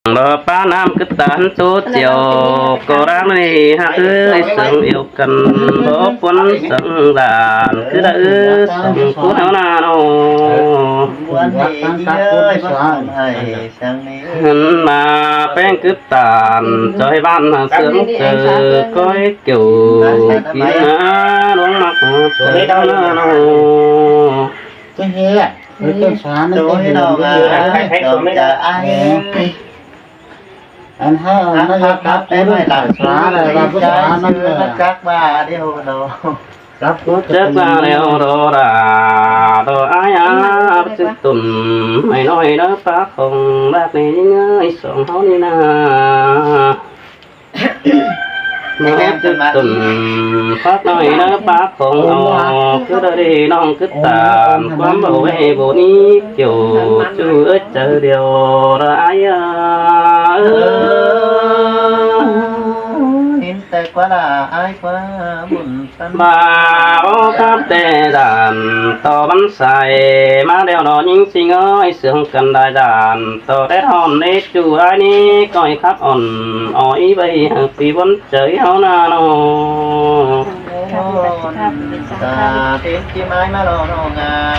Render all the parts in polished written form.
đó ba năm cứ tán số chiều cô ra này hạ ơi sừng yêu cần bố quân sừng đàn cứ đã sừng cú nào nào mà bên cứ tàn trời ban sướng chờ coi kiểu kín đúng mặt trời đâu nào cái hè cái xóa nó cái đầu anh thấy nó cắt em này là xóa này là cái xóa nó cắt ba đi hồ đồ cắt chết ra leo đồ đà đồ ai á chết tùm mày nói đó phá không bác này ơi sống háo đi na nó chết tùm phát nói đó phá không cứ đợi đi non cứ tàn quán bảo vệ bộ ní kiểu chú ơi chờ điều đó ai tê quá là ai quá buồn thân bà bố khắp tê đàn to bắn xài má đeo đó những xin ơi sướng cần đại đàn to đét hòn nết chú ai ní coi khắp ổn ỏi bây vì vẫn chơi hao na nó ta tiếng chim ai mà lo nó ngà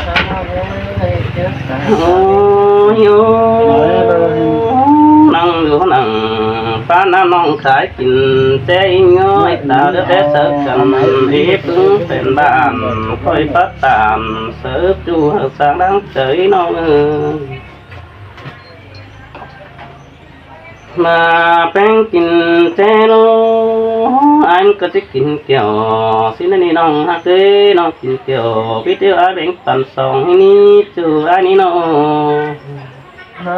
năng lúa năng phá nam nong khải kinh tế ngơi ta đỡ té sợ cần hiếp ứng phèn bàn khôi phát tàn sớp chu hợp sáng đáng trời nó mà bên kinh tế lô anh có thích kinh kiểu xin anh nong hát tế nong kinh kiểu biết yêu ai bên tận sông hay ní chu ai ní nó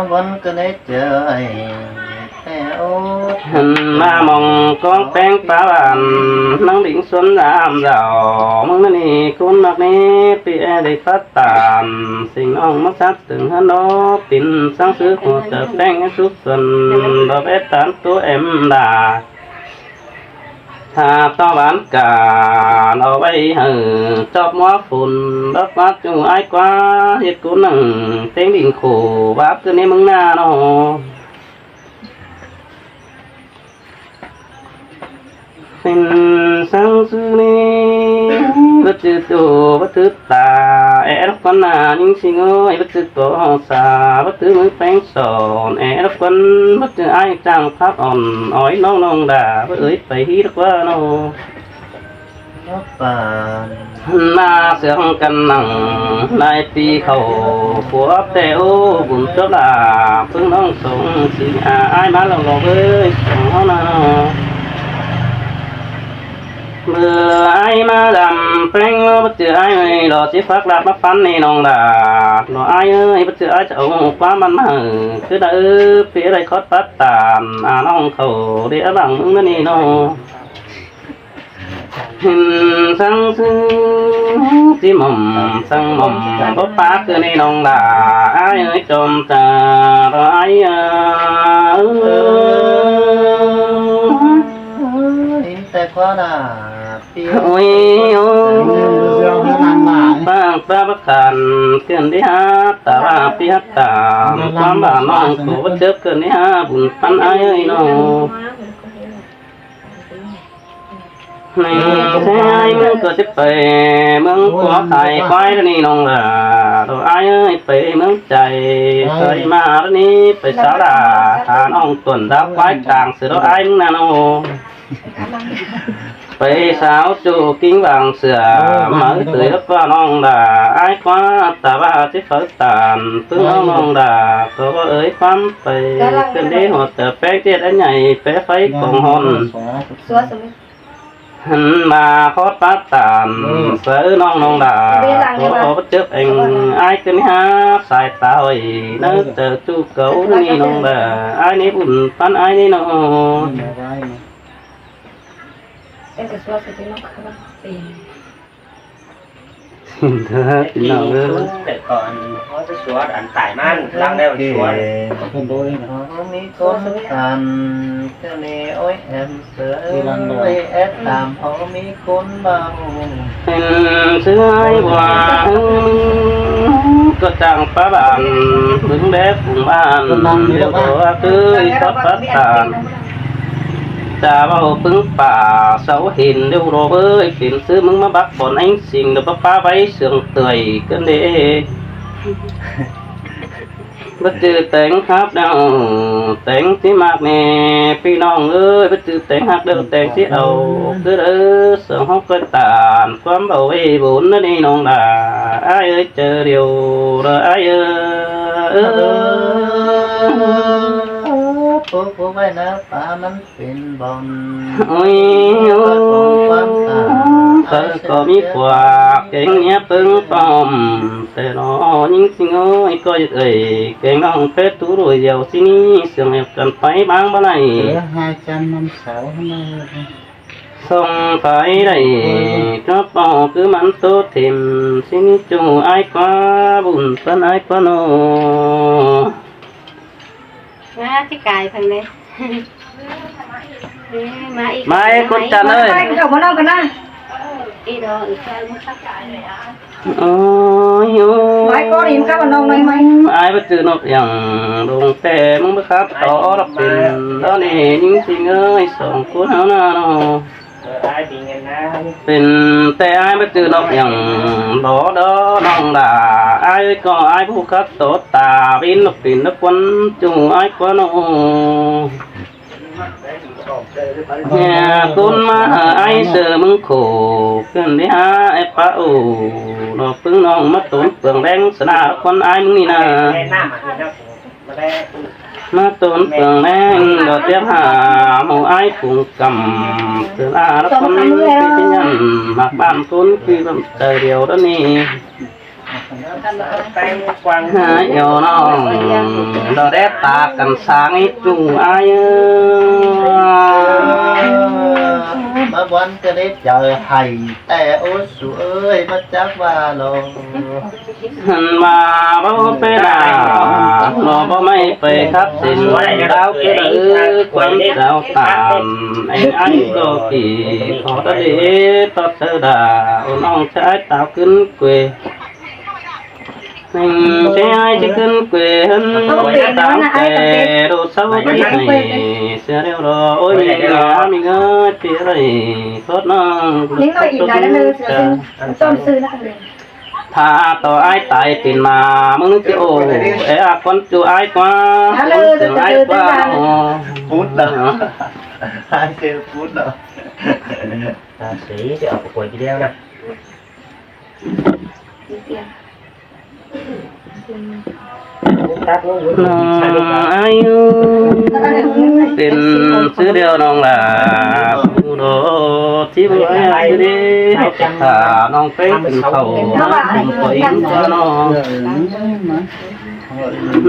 vẫn cứ nết trời mà mong con bén phá bàn nắng đỉnh xuân làm giàu mong này con mặc nét bị để phát tàn sinh ông mất sát từng hơn đó tin sáng sứ của chợ bén suốt xuân đó bé tán tố em đà thà to bán cả nó bay hừ chóp móa phun đất mát chung ai quá hết cố nằng tiếng đình khổ bác cứ nên mừng na nó sinh sáng sư ni bất chư tu bất thứ tà đốc con là những sinh ơi bất chư tổ xà bất thứ mới phanh sòn đốc con bất chư ai trang pháp ổn ói nong nong đà bất ơi phải hí đốc quá nó na sướng cần nặng lại pi khẩu của tèo bùn chốt là phương nông sống chỉ ai má lòng lòng ơi sống nào mưa ai mà làm phanh bất chợt ai ơi đó chỉ phát đạt bắt phán này nong đà nó ai ơi bất chợt ai chậu quá bắn hở cứ đỡ phía đây khót phát tàn nong khẩu đĩa bằng ứng này nó sang chỉ mầm sang mầm bóp phá cứ này nong đà ai ơi trộm trà đó ai tê quá là ôi bang ta bất khàn kiên đi ha ta ba pi hát ta quán bà non cổ bất chấp kiên đi ha bùn pan ai ơi nó này thế ai mương cửa tiếp về mương có khai quái đi nong là đồ ai ơi về mương chạy khơi mà đi về sáu đà hà nong tuần đã quái tràng sự đó ai mương nào vậy sao chú kính vàng sửa mới tưới đất qua non đà ai quá ta ba chiếc phở tàn phương non đà có bố ơi khoan phải cần đi hoặc tờ phép tiết đã nhảy phép phấy cùng hồn mà khót phát tàn sớ non đà có bất chấp anh ai cần hát xài tao nó chờ chú cấu đi non đà ai nấy buồn phán ai nấy nó em cái số thì nó không tiền thế thì nào nữa để còn có cái số ảnh tải man lăng đeo số mi có tàn cái này ôi em sửa ơi em làm họ mi côn bao xưa ai hòa ก็จังป้าบ้านมึงเด็กบุงบ้านเรียกว่าคือตัดปัดตานจะว่าปึ้งป่าเสาหินเดี๋ยวรอเอ้ยปิ่นซื้อมึงมาบักบ่อนไอ้สิ่งเดี๋ยวป้าไว้เสื่องเตยกันเด้บัดจือแต่งครับเดาแต่งที่มากแน่พี่น้องเอ้ยบัดจือแต่งหักเดาแต่งที่เอาคือเสือห้องก็ตานความเบาไอ้บุญนั่นนี่น้องด่าไอ้เอ้ยเจอเดียวเลยไอ้เอ้ผู้ไว้นะป่ามันเป็นบอล โอ้ยก็มีฝากเก่งเนี้ยปึ้งปอมแต่รอยิ่งสิงเอ้ยก็ยึดเอ้ยเก่งน้องเพชรตู้รวยเดียวสินี่เสียงเอฟกันไปบางบ่ไหน hai trăm năm sáu này ส่งไปได้ก็ปอคือมันโตถิ่มสินี่จูไอ้กว่าบุญเปิ้นไอ้กว่าโน มาที่กายพันเลยมาอีก มาไอ้คนจันเอ้ย ไปเดี๋ยวมาเล่ากันนะอีดอกอีกแค่ไม่สักกายเลยอ่ะ โอ้ยโอ้ ไว้ก็อิ่มกับน้องเลยไหม ไอ้ไปจือนกอย่างดงแต่มึงไปครับต่อรับเป็นตอนนี้ยิ่งสิงเอ้ยสองคนเอาหน้าเนาะ ai bị nghe na เป็นแต่ไอ้ไปจือนกอย่างดอดอน้องด่าไอ้ก็ไอ้ผู้ครับโตตาบินนกปินนกวันจูไอ้ก็โนเนี่ยคุณมาไอ้เสือมึงโขขึ้นที่หาไอ้ป้าอูนอกพึ่งน้องมาตุนเปลืองแดงสนาคนไอ้มึงนี่นะ nghe na mà thì nó mà đây มาตุนเปลืองแดงดอกเตี้ยหาหมูไอ้ปุ่งกำเสือลาแล้วคนที่ยันหมักบ้านตุนคือลำเตยเดียวแล้วนี่ tay quăng หาเอวน้องดอกแดดตากันสางไอ้จูไอ้ mà quán cái đấy chờ thầy tè ôi su ơi mất chắc và lô หันมาบ่ไปด่าหนอบ่ไม่ไปครับสินดาวคือความดาวตามไอ้อันก็กี่ขอตะเดตอดเธอด่าน้องชายตาวขึ้นเกวนึ่งชายจะขึ้นเกวหันตามแต่ดูเศร้าที่ไหนเสียเรียวรอโอ้ยมีงามีเงาเสียไรโคตรน้อง ลิ้นเราอีกได้แล้วเลยเสือต้นซื้อแล้วกันเลย ถ้าต่อไอ้ตายปินมามึงจะโอ้เอ้คนจูไอ้กว่าถึงไอ้กว่า phút đâu hai siêu phút đâu ta sĩ sẽ ở quầy kia đeo nè อายุเป็นซื้อเดียวน้องล่ะผู้โดที่บ่ให้ดีถ้าน้องเป็นเขาผมก็อินก็น้อง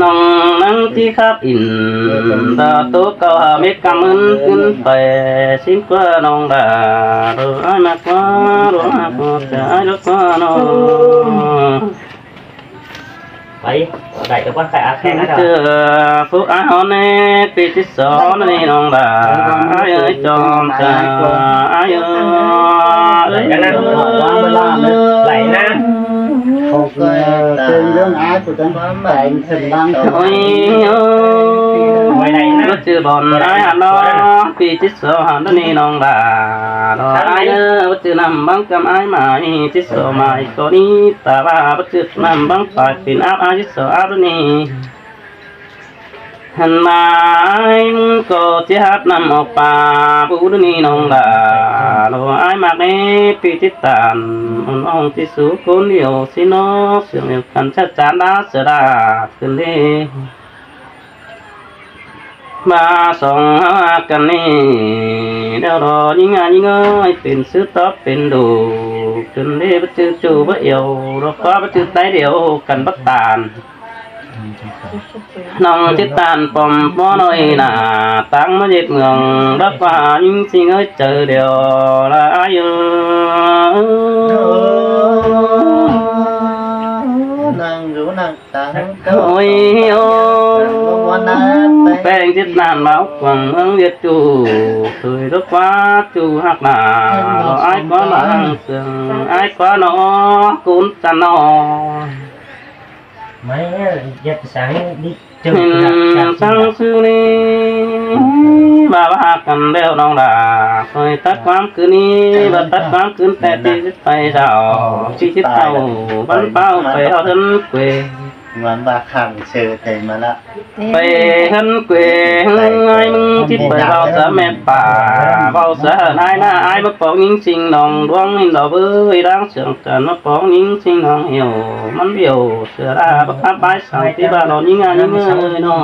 น้องนั่งที่ครับอินตาโตก็เมกำมึนขึ้นไปสิบกว่าน้องล่ะรู้ไอ้มากกว่ารู้มากกว่าจะไอ้รู้กว่าน้อง vậy đại được quan khả khen hết เจ rồi อผู้อาหอนปีที่สองนี่น้องด่าเอ้ยจอมจ้าเอ้ย lại cái năng lại na một tiền lương ai của tôi bạn thình lăng โอ้ยก็เจอบอลไอ้หันน้อปีที่สองหันนี่น้องด่าไอ้เอ้ยว่าเจอนำบังกำไอ้มาที่สองมาอีกตัวนี้แต่ว่าว่าเจอนำบังฝ่ายเป็นอาบไอ้ที่สองอาบนี่หันมาก็จะหัดนำออกป่าบูดนี่น้องด่าเราไอ้มากในปีที่ตานน้องที่สูคนเดียวสิน้อเสียงเดียวกันชัดจานดาเสือดาขึ้นเลย มาส่องหากันนี่เดี๋ยวรอยิ่งงานยิ่งเอ้ยเป็นซื้อต๊อบเป็นดูจนได้บัจือจูบะเอียวรอฟ้าบัจือไตเดียวกันบักตาลน้องจิตตานปอมป้อน้อยน่ะตั้งมาเย็ดเมืองรักว่ายิ่งสิงเอ้ยเจอเดียวละอายุ nàng rủ nàng tặng โอ้ยโอ้แป้งจิตนานเบาหวังเมืองเวียดจูเคยรักว่าจูหักหนาไอ้ก้อนหลังเสืองไอ้ก้อนนอกุนจันนอ mấy giấc sáng đi hình sang sư ni bà ba cầm đeo nong đà rồi tắt quám cứ ni và tắt quám cứ tè tì phải rào chi chít tàu bắn bao phải ao thân quê ngoan ba khẳng sự thầy màละ phải thân quê ai mừng chít phải bao giờ mẹ bà bao giờ ai na ai bắt bỏ những sinh nòng đoan hình đỏ bơi đang sưởng trần bắt bỏ những sinh nòng hiểu mắn biểu sửa ra bắt hát bái sáng tí bà nó những người nó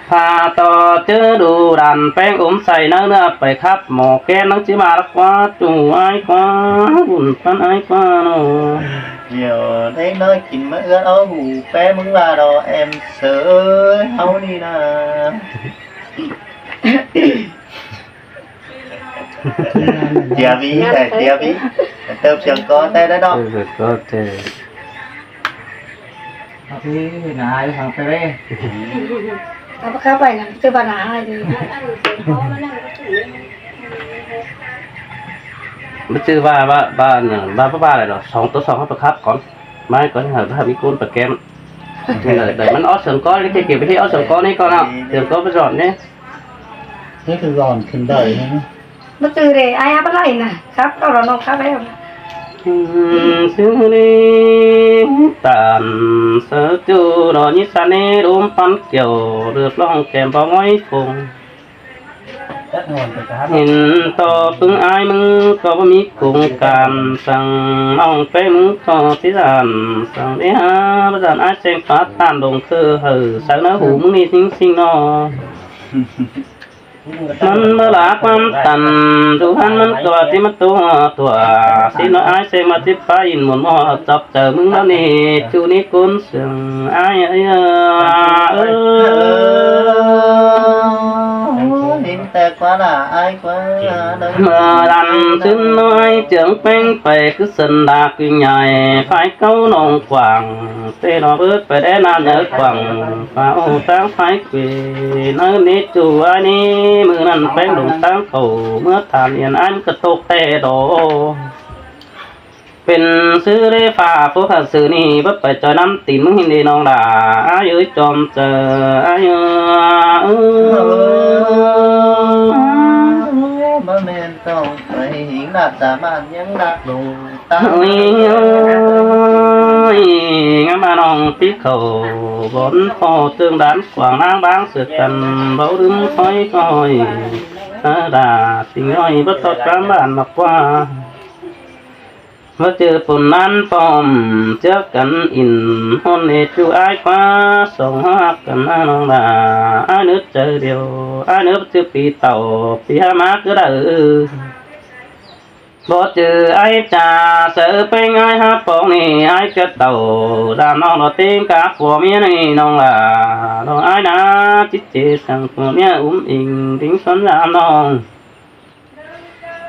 พาต่อเจอดูดันแป้งใส่เนื้อไปครับหมอแกนนังจิมาลักว่าจูไอ้กว่าบุญปันไอ้กว่าโน nhiều thấy nói kín mới ướt áo hủ béมึงว่าดอ em sợ áo đi nè tia ví này tia ví tớp trường có tay đó đó ก็เจอ thì này thằng tê เอาเข้าไปนะเจอปัญหาอะไรดี ไม่ชื่อว่าบ้านบ้าอะไรหรอสองตัวสองเขาประคับก่อนไม่ก่อนหาถ้ามีกุ้นประแกมแต่มันอ้อเสริมก้อนนี่เก็บไปที่อ้อเสริมก้อนนี่ก่อนเอาเสริมก้อนไปสอนเนี่ย นี่คือร้อนขึ้นได้นะ มาเจอเลยไอ้อะไรนะครับก็เราน้องครับแล้ว ซึ่งนี่ตันเสือจูนอนิสานีรวมปันเกี่ยวเรือล่องแกมบ่ม้อยฟง rất ngon phải cá เห็นต่อพึ่งอายมึงก็บ่มีกลุ่มการสั่งน้องไปมึงก็สิสานสั่งได้หาประสานอายแสงฟ้าตามดงคือสักเนื้อหูมึงนี่สิ่งนอมันเมื่อลาความตันทุหันมันตัวที่มันตัวสิน้อยอายเสมาทิพาอินหมุนมอจับเจอมึงแล้วนี่จูนี่กุนเสียงอายnín tè quá là ai quá đâu เมื่อดันขึ้นน้อยเจียงเป้งไปคือสันดาคือใหญ่ไฟเก้านองกว่างเตนอเบิดไปได้นานเนื้อกว่างฟ้าโอ้ตั้งไฟเกวเนื้อนี้จูอันนี้มือนั้นแป้งลงตั้งเขาเมื่อทานเอียนอันกระตกแต่ดอเป็นซื้อได้ฝ่าพวกข้าซื้อนี่บ่ไปจอยน้ำตีนมึงหินดีน้องด่าอายุจอมเจออายุ bơ men không phải hiển đạt giả màn những đạt đủ tăng โอ้ยงามน้องปีเขาบนคอเตืองด้านกว่างนางบางเสือกันเบาดึงค่อยด่าสิ่งน้อยบ่ตอดกลางบ้านมากกว่าเมื่อเจอปุ่นนั้นปอมเจอกันอินฮอนเอจูอายกว่าส่งหักกันน้องด่าอายนึกเจอเดียวอายนึกเจอปีเต่าปีหามาก็ได้บ่เจอไอ้จ่าเสือไปง่ายฮะปองนี่ไอ้เจ้าเต่าดามน้องเราเต็งกาผัวเมียนี่น้องล่ะน้องไอ้นะจิตเจสังผัวเมียอิงทิ้งสนรามน้อง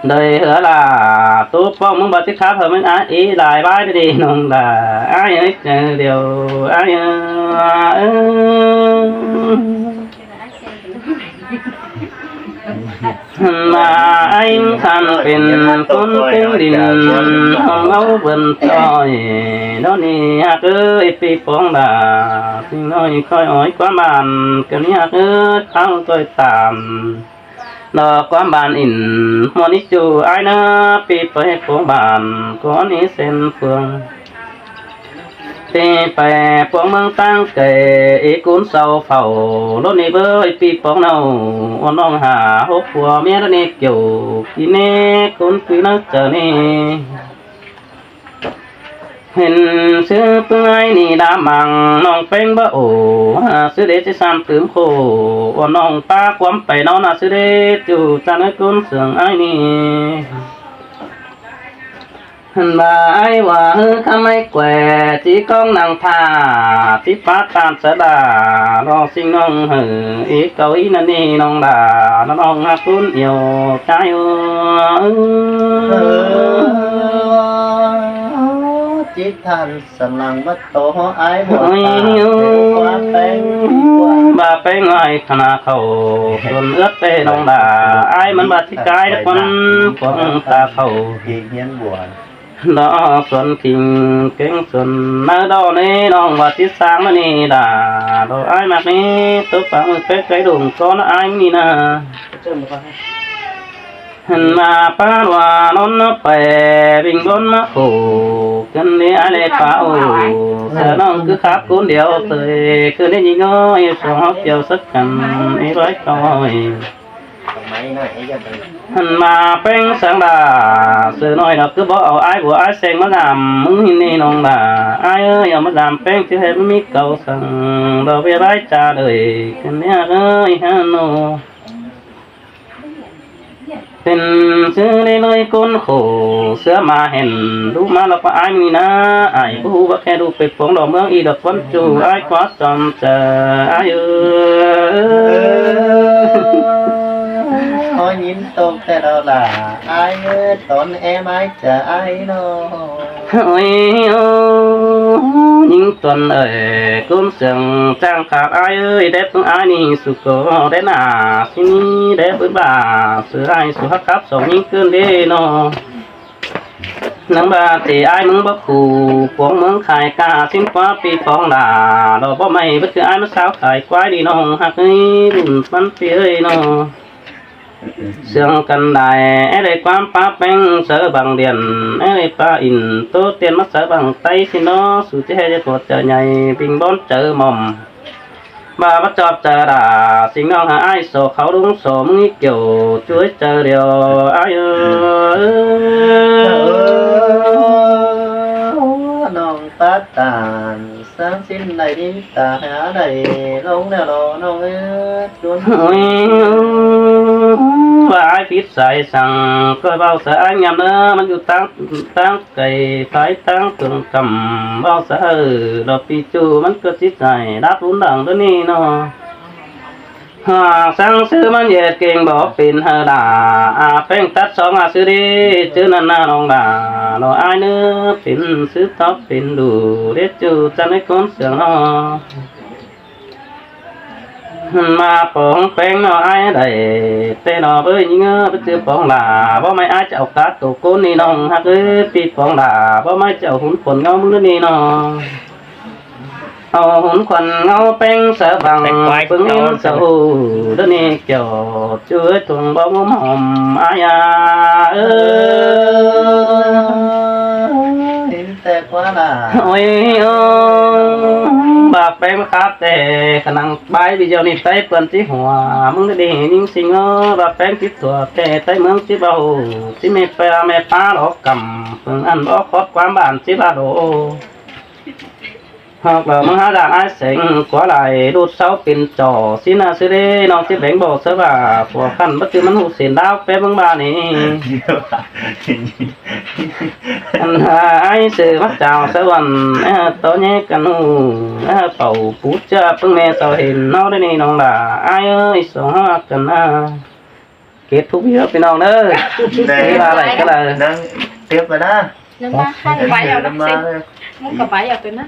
đời hứa là tốt phong muốn bật chiếc khá hợp với ai ý lại bái đi nông là ai ấy điều ai mà anh thânเป็นคนเป็นดินห้องเอาบนซอยđó ni hạt ơi phi phong đà xin nói coi hỏi quá bàn cái ni hạt ơi thắng tôi tạm nó quá bàn in món ít chú ai nó phi phải phong bàn có ní sen phương phi phải phong măng tăng kề ý cuốn sâu phẩu đó ni với phi phong nào ôn ông hà hốt của mẹ đó ni kiểu kí nè cuốn quý nó chờ nè เห็นซื้อเปื่อยนี่ดามังน้องเป็นบ่โอซื้อเดชสามตื่มโคว่าน้องป้าความไปน้องน่ะซื้อเดชอยู่จานไอ้กุนเสืองไอ้นี่หันบ่าไอ้ว่าทำไมแกว่จีก้องนางท่าที่ฟ้าตามสะดารอสิ่งน้องอีกเก้าอี้นั่นนี่น้องด่าน้องหักกุนเอี่ยวใจchỉ than sẵn lặng bất tổ ái buồn quá bén bà bé ngoài khả khẩu tuần ướt tê nông đà ai mình bà thích cái quân quân ta khẩu thì nhiên buồn đó xuân kinh kính xuân nơi đó nè nong và tiết sáng mà nè đà đồ ai mặc nè tôi phải một cái đùng có nó ai mi nè mà pa loa non bè bình bốn má khổ cần đi ai lệ pháo sợ nó cứ khắp cuốn điều tới cứ đi nhìn ngơi sống học chiều sức cần ấy với coi mà phèn sáng đà sự nói nó cứ bỏ ai của ai xem nó làm muốn nhìn đi nong đà ai ơi mà làm phèn chứ hết mi cầu sang đâu biết ai trả đời cần đi ơi hanoเป็นซื้อได้เลยคนโขเสือมาเห็นดูมาแล้วก็อายมีนะอายผู้ว่าแค่ดูเป็ดฟองดอกเมืองอีดอกวันจูอายคว้าจอมเจออายThôi nhìn tốt thế đâu là ai ơi tốn em ai chờ ai nó โอ้ยยิงตนเอ๋ยกุ้มเสียงจ้างขาดอายเอ้ยได้พึ่งอายนี่สุโกได้หนาสินี้ได้ปืนบ่าเสืออายสุฮักครับสองยิงขึ้นเด้นอนังบาตีอายมึงบ่ขู่พวงมึงขายกาสิ้นฟ้าปีฟองด่าดอกบ่ไม่บ่คืออายมันสาวขายควายดีน้องหักเอ้ยรุ่นมันเปียเอ้ยนอเสียงกันได้ได้ความป้าแป้งเสือบังเดียนได้ป้าอินโตเตียนมาเสือบังไตสิน้อสุดที่ให้จะปวดเจอใหญ่ปิงบอนเจอหม่อมบ่ามาจอบเจอด่าสิ่งน้องหาไอ้โศกเขาลุงโสมงี้เกี่ยวช่วยเจอเดียวไอ้เอ้ย Nông phát tàn sáng xin này đi tà há này lông nè lò nông ướt chuốn ว่าไอ้พิษใส่สั่งก็เบาเสียงามเนื้อมันอยู่ตั้งไก่ไฟตั้งตึงกำเบาเสียดอกปีจูมันก็จิตใจรับรุนดังตัวนี้เนาะหากสั่งซื้อมันเหยียดเก่งบอกเป็นเฮดาแป้งตัดสองซื้อดีจื้อนั่นน่าน้องดาเราไอ้เนื้อเป็นซื้อท็อปเป็นดูเด็ดจูจันให้คนเสียงเนาะมาปองแป้งเนาะไอ้ได้แต่เนาะเอ้ยยิงไปเจอปองด่าบ่ไม่ไอ้จะเอากาตัวโกนนี่น้องฮักเอ้ยปีปองด่าบ่ไม่จะเอาหุ่นผลเงามือนี่เนาะเอาหุ่นควันเงาแป้งเสือบังปึ้งนิ้วเสือหูเดี๋ยวนี้เกี่ยวช่วยถุงบ่งมหอมอายาเอ้ย Đến tệ quá là โอ้ยบาปไปมาครับแต่ขนังใบวิจารณ์ไปเปิ่นที่หัวมึงได้เห็นยิ่งสิงบาปแป้งที่ตัวแต่ใต้เมืองที่เบาที่ไม่ไปไม่ป้าหรอกกำเพิ่งอันบ่ครอบความบ้านที่บ้านโอหากเรามึงหาด่านไอ้เสียงกว่าไหลดูดเสาเป็นจ่อสินาสิเรน้องที่แบ่งบอกเสือว่าผัวกันบัดคือมันหูเสียนดาวแป๊บมึงบ้านนี่ anh ai sẽ bắt chào sẽวันtối nhé cần hù bầu phút cho phương mẹ sao hình nó đây này nó là ai ơi sống cần kết thúc video bên nào nữa Đây là lại cái là Đang tiếp rồi đó Nó ba hai cái váy ở bác sĩ. Muốn cả váy ở bên đó.